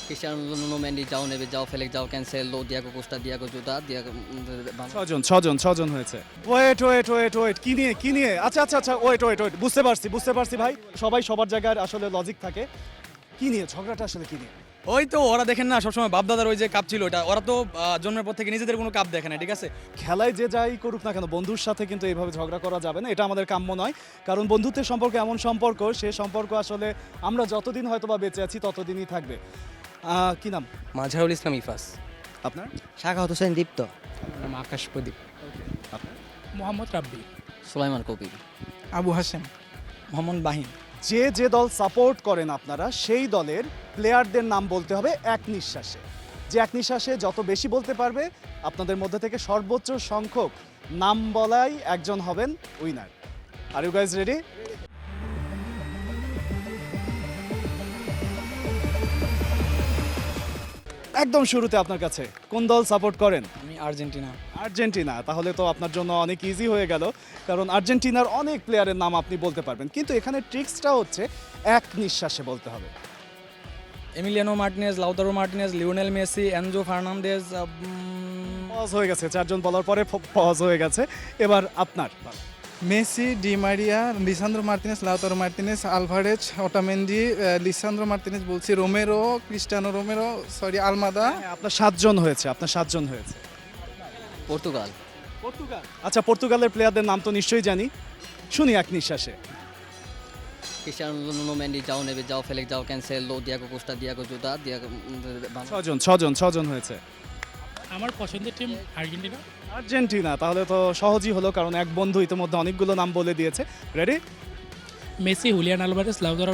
Cristiano Mendy, João Neves, João Felix, João Cancelo, Diego Costa, Diego Jota, Diego ছজন হয়েছে। Wait কি নিয়ে আচ্ছা ওয়েট বুঝতে পারছি ভাই, সবাই সবার জায়গায় আসলে লজিক থাকে। কি নিয়ে ঝগড়াটা, আসলে কি নিয়ে? ওই তো ওরা দেখেন না সবসময় বাপদাদার ওই যে কাপ ছিল ওটা, ওরা তো জন্মের পর থেকে নিজেদের কোনো কাপ দেখে না, ঠিক আছে? খেলায় যে যাই করুক না কেন, বন্ধুর সাথে কিন্তু এইভাবে ঝগড়া করা যাবে না, এটা আমাদের কাম্য নয়। কারণ বন্ধুত্বের সম্পর্ক এমন সম্পর্ক, সে সম্পর্ক আসলে আমরা যতদিন হয়তো বা বেঁচে আছি ততদিনই থাকবে। কি নাম মাঝহারুল ইসলাম ইফাস। আপনার? শাখাওয়াত হোসেন দীপ্ত। নাম আকাশ প্রদীপ। মোহাম্মদ রাব্বি, Sulaiman Kobir, আবু হাসেম, মোহাম্মদ বাহিন। যে দল সাপোর্ট করেন আপনারা, সেই দলের প্লেয়ারদের নাম বলতে হবে এক নিঃশ্বাসে। যে এক নিঃশ্বাসে যত বেশি বলতে পারবে, আপনাদের মধ্যে থেকে সর্বোচ্চ সংখ্যক নাম বলাই একজন হবেন winner. Are you guys ready? একদম শুরুতে আপনার কাছে কোন দল সাপোর্ট করেন? আমি আর্জেন্টিনা। আর্জেন্টিনা। তাহলে তো আপনার জন্য অনেক ইজি হয়ে গেল, কারণ আর্জেন্টিনার অনেক প্লেয়ারের নাম আপনি বলতে পারবেন, কিন্তু এখানে ট্রিক্সটা হচ্ছে এক নিঃশ্বাসে বলতে হবে। Emiliano Martinez, Lautaro Martinez, Lionel Messi, Enzo Fernandez. Pause হয়ে গেছে, চারজন বলার পরে পজ হয়ে গেছে। এবার আপনার। Messi, Di Maria, Lisandro Martinez, Lautaro Martinez, Alvarez, Otamendi, Lisandro Martinez বলছি, Romero, Cristiano Romero, sorry Almada. আপনার সাতজন হয়েছে। Portugal, আচ্ছা, পর্তুগালের প্লেয়ারদের নাম তো নিশ্চয়ই জানি, শুনি এক নিঃশ্বাসে। Cristiano Mendy, João Neves, João Felix, João Cancelo, Diego Costa, Diego Jota, Diego ছজন হয়েছে। আমার পছন্দের টিম আর্জেন্টিনা। আর্জেন্টিনা। তাহলে তো সহজই হলো, কারণ এক বন্ধু ইতিমধ্যে অনেকগুলো নাম বলে দিয়েছে। Ready? Messi, Julian Alvarez, Lautaro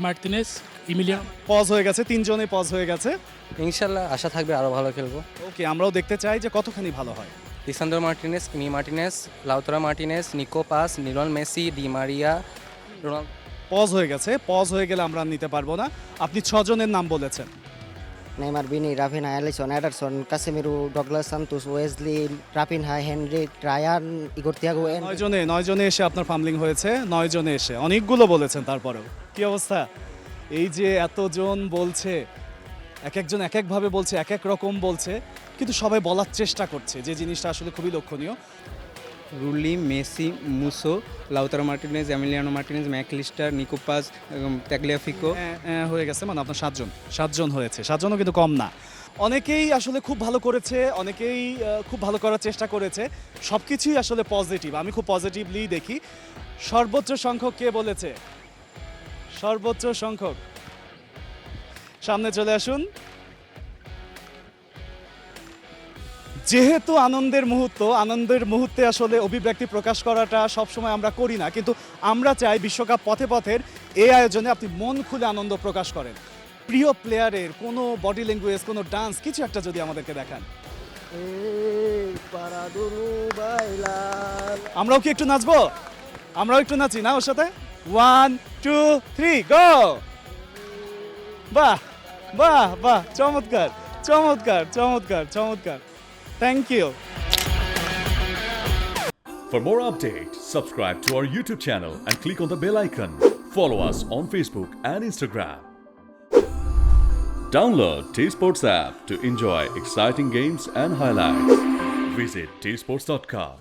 Martinez, Emiliano. Pause হয়ে গেছে, তিনজনে পজ হয়ে গেছে। ইনশাল্লাহ আশা থাকবে আরও ভালো খেলবো। ওকে, আমরাও দেখতে চাই যে কতখানি ভালো হয়। Lisandro Martinez, Kimi Martinez, Lautaro Martinez, Nico Paz, Lionel Messi, Di Maria, Ronaldo. Pause হয়ে গেলে আমরা নিতে পারবো না। আপনি ছজনের নাম বলেছেন। Neymar, Vini, Raphinha, Alisson, Ederson, Casemiro, Douglas Santos, Wesley, Raphinha, Henrique, Ryan, Igor Thiago. নয় জনে এসে আপনার ফামলিং হয়েছে, 9 জনে এসে অনেকগুলো বলেছেন। তারপরেও কি অবস্থা? এই যে এতজন বলছে, একজন এক একভাবে বলছে, এক এক রকম বলছে, কিন্তু সবাই বলার চেষ্টা করছে, যে জিনিসটা আসলে খুবই লক্ষণীয়। Rulli, Messi, Musso, Lautaro Martinez, Emiliano Martinez, Mac Allister, Nico Paz, Tagliafico. হয়ে গেছে, মানে আপনার সাতজন হয়েছে। সাতজনও কিন্তু কম না। অনেকেই আসলে খুব ভালো করেছে, অনেকেই খুব ভালো করার চেষ্টা করেছে। সব কিছুই আসলে পজিটিভ, আমি খুব পজিটিভলি দেখি। সর্বোচ্চ সংখ্যক কে বলেছে? সর্বোচ্চ সংখ্যক সামনে চলে আসুন। যেহেতু আনন্দের মুহূর্তে আসলে অভিব্যক্তি প্রকাশ করাটা সবসময় আমরা করি না, কিন্তু আমরা চাই বিশ্বকাপ পথের এই আয়োজনে আপনি মন খুলে আনন্দ প্রকাশ করেন। প্রিয় প্লেয়ারের কোনো বডি ল্যাঙ্গুয়েজ, কোনো ডান্স, কিছু একটা যদি আমাদেরকে দেখান। আমরাও কি একটু নাচবো? আমরাও একটু নাচি না ওর সাথে? 1 2 3 গো! বাহ, চমৎকার। Thank you. For more updates, subscribe to our YouTube channel and click on the bell icon. Follow us on Facebook and Instagram. Download T-Sports app to enjoy exciting games and highlights. Visit tsports.com.